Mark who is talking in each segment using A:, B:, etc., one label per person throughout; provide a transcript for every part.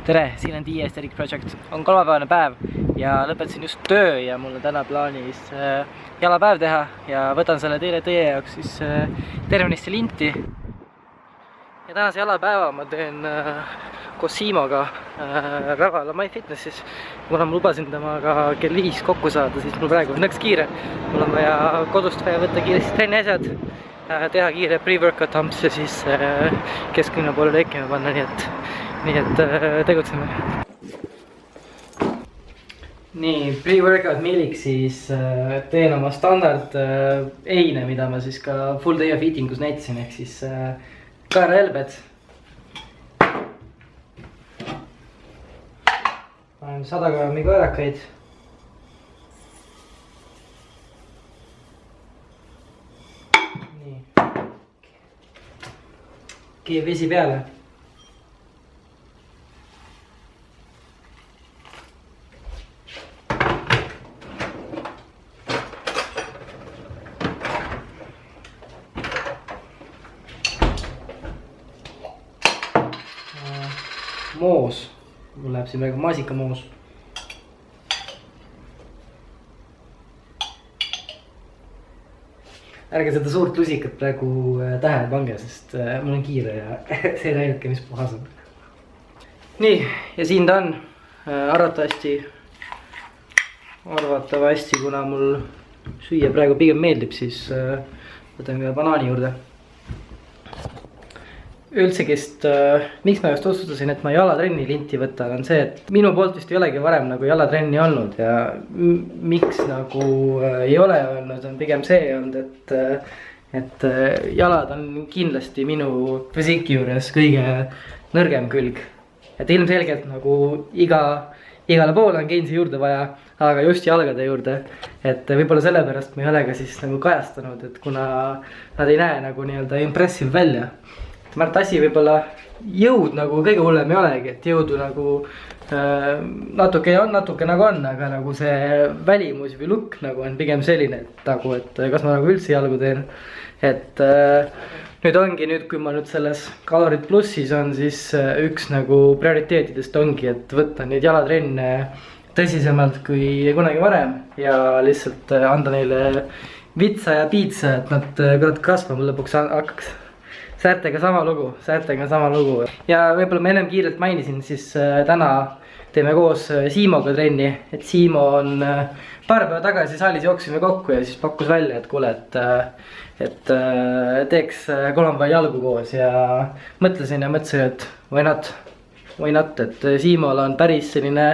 A: Tere, siin on The Aesthetic Project. On kolmapäevane päev ja lõpetasin just töö ja mul on täna plaanis jalapäev teha ja võtan selle teile teie jaoks siis tervenisti linti. Ja tänase jalapäeva ma teen koos Siimoga päeval MyFitnessis. Kuna ma lubasin temaga kell 5 kokku saada, siis mul praegu on nõks kiire. Mul on vaja kodust vaja võtta kiiresti trenni asjad, teha kiire pre-workout amps ja siis kesklinna poole lekkima panna, nii et tegutseme. Nii, pre-workout mealiks siis teen oma standard eine, mida ma siis ka full day of eatingus näitasin, ehk siis kaerahelbed. Panen 100 grammi kaerakaid. Nii. Keeb vesi peale. Moos, mul läheb siin praegu maasikamoos. Ärge seda suurt lusikat praegu tähele pange, sest mul on kiire ja see on ainuke, mis puhas on. Nii, ja siin ta on. Arvatavasti, kuna mul süüa praegu pigem meeldib, siis võtan ka banaani juurde. Üldsegist, miks ma just otsustasin, et ma jalatrenni linti võtan, on see, et minu poolt vist ei olegi varem nagu jalatrenni olnud ja miks nagu ei ole olnud, on pigem see olnud, et jalad on kindlasti minu füsiiki juures kõige nõrgem külg. Et ilmselgelt nagu igale poole on geensi juurde vaja, aga just jalgade juurde. Et võib-olla sellepärast ma ei ole ka siis nagu kajastanud, et kuna nad ei näe nagu nii-öelda impressive välja. Ma arvan, et asi võib-olla jõud nagu kõige hullem ei olegi, et jõudu nagu natuke nagu on, aga nagu see välimus või look nagu on pigem selline, et nagu, et kas ma nagu üldse jalgu teen. Et nüüd ongi, kui ma nüüd selles kalorid plussis on, siis üks nagu prioriteetidest ongi, et võtta neid jalatrenne tõsisemalt kui kunagi varem ja lihtsalt anda neile vitsa ja piitsa, et nad kasvama lõpuks hakkaks. Säärtega sama lugu. Ja võib-olla ma ennem kiirelt mainisin, siis täna teeme koos Siimoga trenni. Et Siimo on paar päeva tagasi saalis jooksime kokku ja siis pakkus välja, et kuule, et teeks kolmapäeval jalgu koos. Ja mõtlesin, et why not, et Siimol on päris selline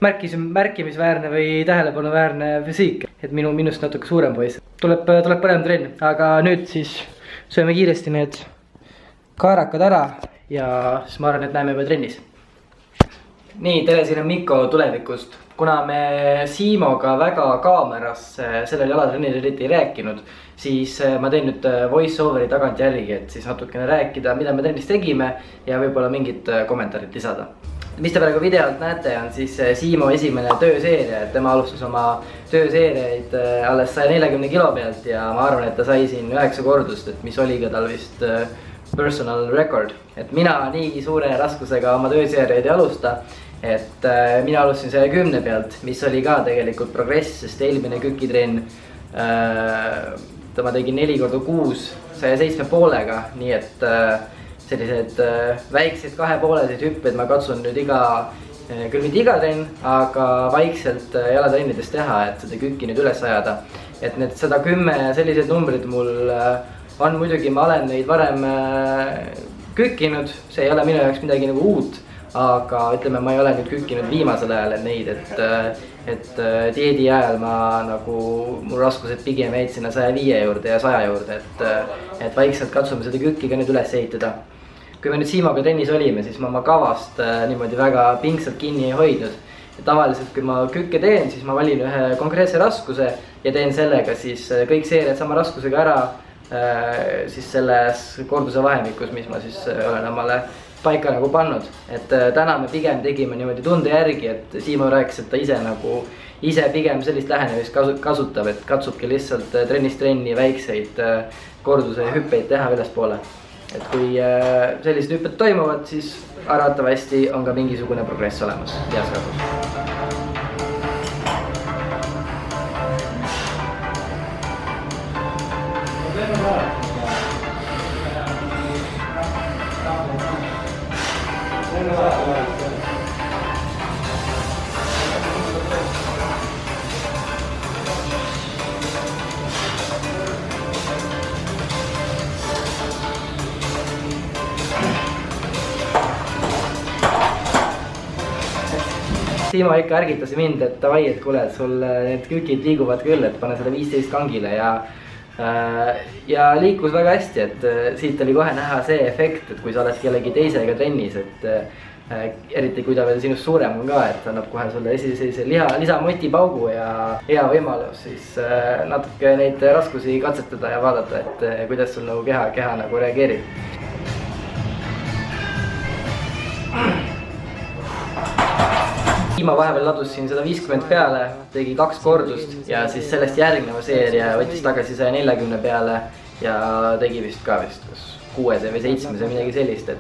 A: märkimisväärne või tähelepanuväärne füsiik. Et minust natuke suurem poiss. Tuleb parem trenn, aga nüüd siis sööme kiiresti need kaerakad ära ja siis ma arvan, et näeme juba trennis. Nii, tere, siin on Mikko tulevikust. Kuna me Siimoga väga kaamerasse sellel jalatrennil eriti ei rääkinud, siis ma teen nüüd voice overi tagant järgi, et siis natukene rääkida, mida me trennis tegime ja võib-olla mingid kommentaarid lisada. Mis te praegu videolt näete, on siis Siimo esimene tööseeria, et tema alustas oma tööseeriaid alles 140 kilo pealt ja ma arvan, et ta sai siin 9 kordust, et mis oli ka tal vist personal record. Et mina nii suure raskusega oma tööseeriaid ei alusta, et mina alustasin 110 pealt, mis oli ka tegelikult progress, sest eelmine kükitrenn ma tegin 4x6 107,5-ga, nii et sellised väiksed kahepoolesed hüpped ma katsun nüüd küll mitte iga trenn, aga vaikselt jalatrennides teha, et seda kükki nüüd üles ajada. Et need 110 sellised numbrid mul on muidugi, ma olen neid varem kükkinud, see ei ole minu jaoks midagi nagu uut, aga ütleme, ma ei ole nüüd kükkinud viimasel ajal neid, et dieedi ajal ma nagu, mul raskused pigem jäid sinna 105 juurde ja 100 juurde, et vaikselt katsume seda kükki ka nüüd üles ehitada. Kui me nüüd Siimoga trennis olime, siis ma oma kavast niimoodi väga pingsalt kinni ei hoidnud. Ja tavaliselt, kui ma kükke teen, siis ma valin ühe konkreetse raskuse ja teen sellega siis kõik seeriad sama raskusega ära siis selles korduse vahemikus, mis ma siis olen omale paika nagu pannud. Et täna me pigem tegime niimoodi tunde järgi, et Siimo rääkis, et ta ise pigem sellist lähenemist kasutab, et katsubki lihtsalt trennist trenni väikseid korduse hüppeid teha ülespoole. et kui sellised hüpped toimuvad, siis arvatavasti on ka mingisugune progress olemas heas kasvus. Siimo ikka ärgitas mind, et davai, et kuule, et sul need kükid liiguvad küll, et pane seda 15 kangile ja liikus väga hästi, et siit oli kohe näha see efekt, et kui sa oled kellegi teisega trennis, et eriti kui ta veel sinust suurem on ka, et annab kohe sulle sellise lisamotipaugu ja hea võimalus siis natuke neid raskusi katsetada ja vaadata, et kuidas sul nagu keha nagu reageerib. Siimo vahepeal ladus siin 150 peale, tegi 2 kordust ja siis sellest järgneva seeria võttis tagasi 140 peale ja tegi vist kas 6 või 7 või midagi sellist,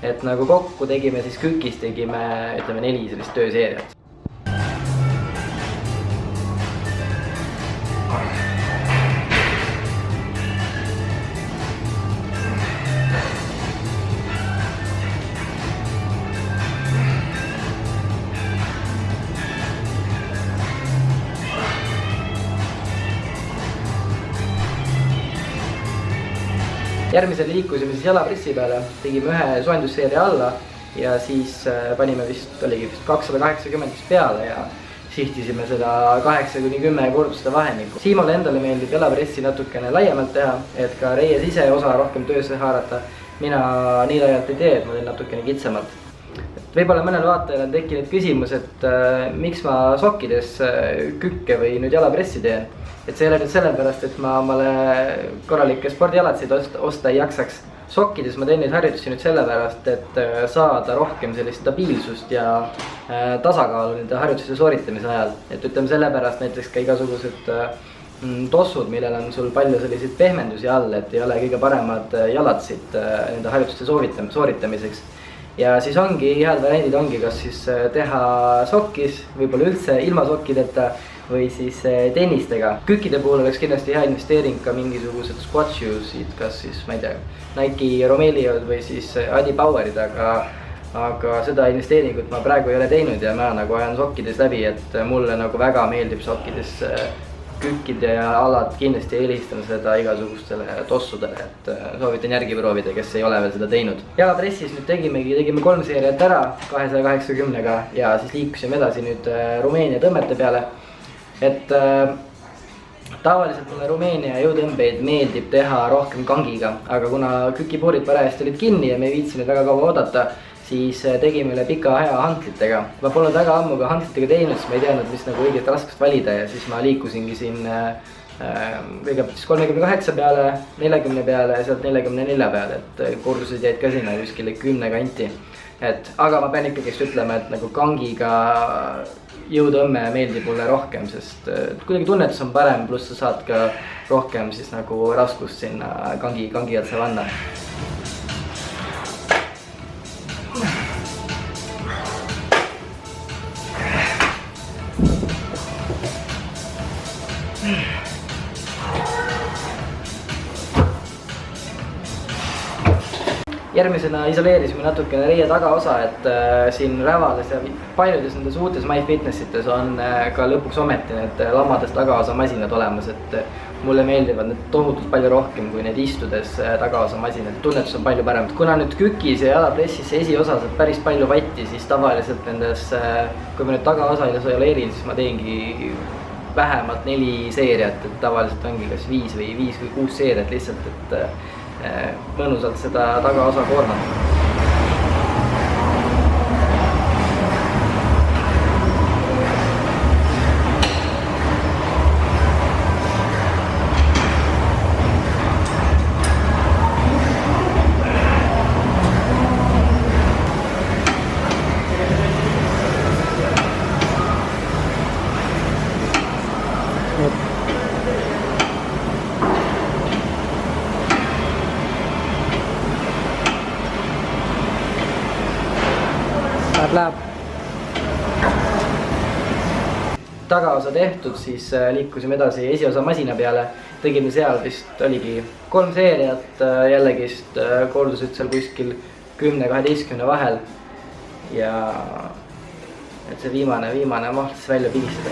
A: et nagu kokku tegime siis kükis ütleme 4 sellist tööseeriat. Järgmisel liikusime siis jalapressi peale, tegime ühe soojendusseeria alla ja siis panime vist 280 peale ja sihtisime seda 8-10 korduste vahemikku. Siimole endale meeldib jalapressi natukene laiemalt teha, et ka reies ise osa rohkem töösse haarata. Mina nii laialt ei tee, et ma teen natukene kitsamalt. Võib-olla mõnel vaatajal on tekkinud küsimus, et miks ma sokkides kükke või nüüd jalapressi teen. Et see ei ole nüüd sellepärast, et ma omale korralikke spordialatseid osta ei jaksaks. Sokkides ma teen neid harjutusi nüüd sellepärast, et saada rohkem sellist stabiilsust ja tasakaalu nende harjutuste sooritamise ajal. Et ütleme sellepärast näiteks ka igasugused tossud, millel on sul palju selliseid pehmendusi all, et ei ole kõige paremad jalatsid nende harjutuste sooritamiseks. Ja siis ongi, head variandid ongi, kas siis teha sokkis, võib-olla üldse ilma sokkideta või siis tennistega. Kükkide puhul oleks kindlasti hea investeering ka mingisugused squat shoesid, kas siis, ma ei tea, Nike Romeliod või siis Adi Powerid, aga seda investeeringut ma praegu ei ole teinud ja ma nagu ajan sokkides läbi, et mulle nagu väga meeldib sokkides kükkide ja alad kindlasti eelistan seda igasugustele tossudele, et soovitan järgi proovida, kes ei ole veel seda teinud. Jalapressis nüüd tegime 3 seeriat ära 280-ga ja siis liikusime edasi nüüd Rumeenia tõmmete peale. Et tavaliselt mulle Rumeenia jõutõmbeid meeldib teha rohkem kangiga, aga kuna kükipuurid parajasti olid kinni ja me ei viitsinud väga kaua oodata, siis tegime üle pika aja hantlitega. Ma polnud väga ammu ka hantlitega teinud, siis ma ei teadnud, mis nagu õiget raskust valida ja siis ma liikusingi siin kõigepealt siis 38 peale, 40 peale ja sealt 44 peale, et kordused jäid ka sinna kuskile 10 kanti. Aga ma pean ikkagi ütlema, et nagu kangiga jõutõmme meeldib mulle rohkem, sest kuidagi tunnetus on parem, pluss sa saad ka rohkem siis nagu raskust sinna kangi otsa panna. Järgmisena isoleerisime natukene reie tagaosa, et siin rävades ja paljudes nendes uutes MyFitnessites on ka lõpuks ometi need lammades tagaosa masinad olemas, et mulle meeldivad need tohutult palju rohkem kui need istudes tagaosa masinad. Tunnetus on palju parem. Kuna nüüd kükis ja jalapressis esiosa saab päris palju vatti, siis tavaliselt nendes, kui ma nüüd tagaosa isoleerin, siis ma teengi vähemalt 4 seeriat, et tavaliselt ongi kas 5 või 6 seeriat lihtsalt, et mõnusalt seda tagaosa koormata. läheb. Tagaosa tehtud, siis liikusime edasi esiosa masina peale. Tegime seal vist oligi 3 seeriat, jällegist kordusid seal kuskil 10-12 vahel. Ja et see viimane mahtis välja pigistada.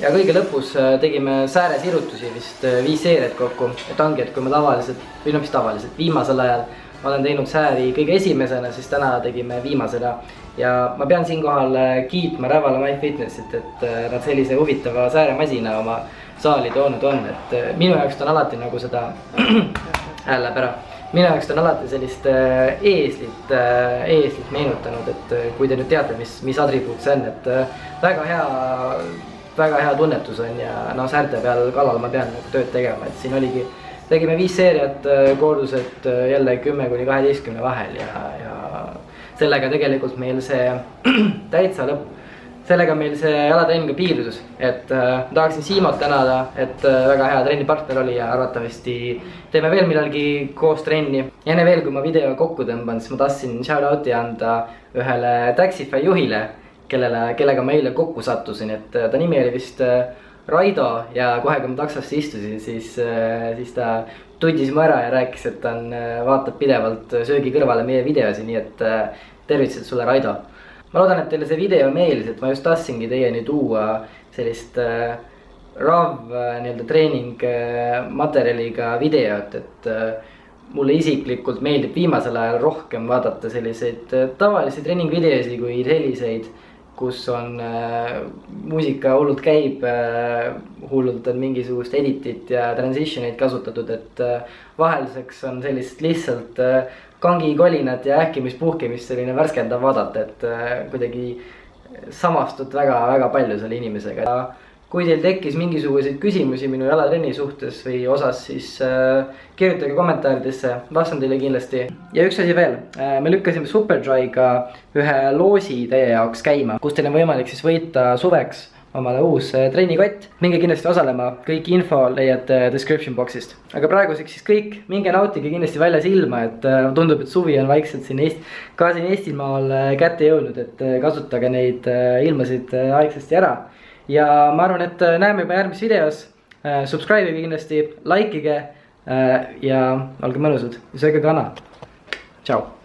A: Ja kõige lõpus tegime sääresirutusi vist 5 seeriat kokku. Et ongi, et kui ma tavaliselt, või no mis tavaliselt, viimasel ajal ma olen teinud sääri kõige esimesena, siis täna tegime viimasena. Ja ma pean siinkohal kiitma Rävala MyFitnessit, et nad sellise huvitava sääremasina oma saali toonud on. Et minu jaoks ta on alati nagu seda läheb ära. Minu jaoks ta on alati sellist eeslit meenutanud, et kui te nüüd teate, mis atribuut see on, et väga hea tunnetus on ja no säärte peal kallal ma pean nagu tööd tegema, et siin oligi, tegime 5 seeriat, kordused jälle 10-12 vahel ja sellega tegelikult meil see täitsa lõpp, sellega meil see jalatrenn ka piirdus, et tahaksin Siimot tänada, et väga hea trennipartner oli ja arvatavasti teeme veel millalgi koos trenni. Ja enne veel, kui ma video kokku tõmban, siis ma tahtsin shoutouti anda ühele Taxify juhile, kellega ma eile kokku sattusin, et ta nimi oli vist Raido ja kohe kui ma taksosse istusin, siis ta tundis mu ära ja rääkis, et ta vaatab pidevalt söögi kõrvale meie videosi, nii et tervitused sulle, Raido. Ma loodan, et teile see video meeldis, et ma just tahtsingi teieni tuua sellist treening materjaliga videot, et mulle isiklikult meeldib viimasel ajal rohkem vaadata selliseid tavalisi treeningvideosi kui selliseid, kus on muusika hullult käib, hullult on mingisugust editit ja transitioneid kasutatud, et vahelduseks on sellist lihtsalt kangikolinat ja ähkimispuhkimist selline värskendav vaadata, et kuidagi samastud väga palju selle inimesega. Kui teil tekkis mingisuguseid küsimusi minu jalatrenni suhtes või osas, siis kirjutage kommentaaridesse, vastan teile kindlasti. Ja üks asi veel, me lükkasime Superdryga ühe loosi teie jaoks käima, kus teil on võimalik siis võita suveks omale uus trennikott. Minge kindlasti osalema, kõik info leiate description boxist. Aga praeguseks siis kõik, minge nautige kindlasti väljas ilma, et tundub, et suvi on vaikselt siin Eestimaal kätte jõudnud, et kasutage neid ilmasid aegsasti ära. Ja ma arvan, et näeme juba järgmises videos. Subscribe'ige kindlasti, likeige ja olge mõnusad ja sööge kana. Tšau!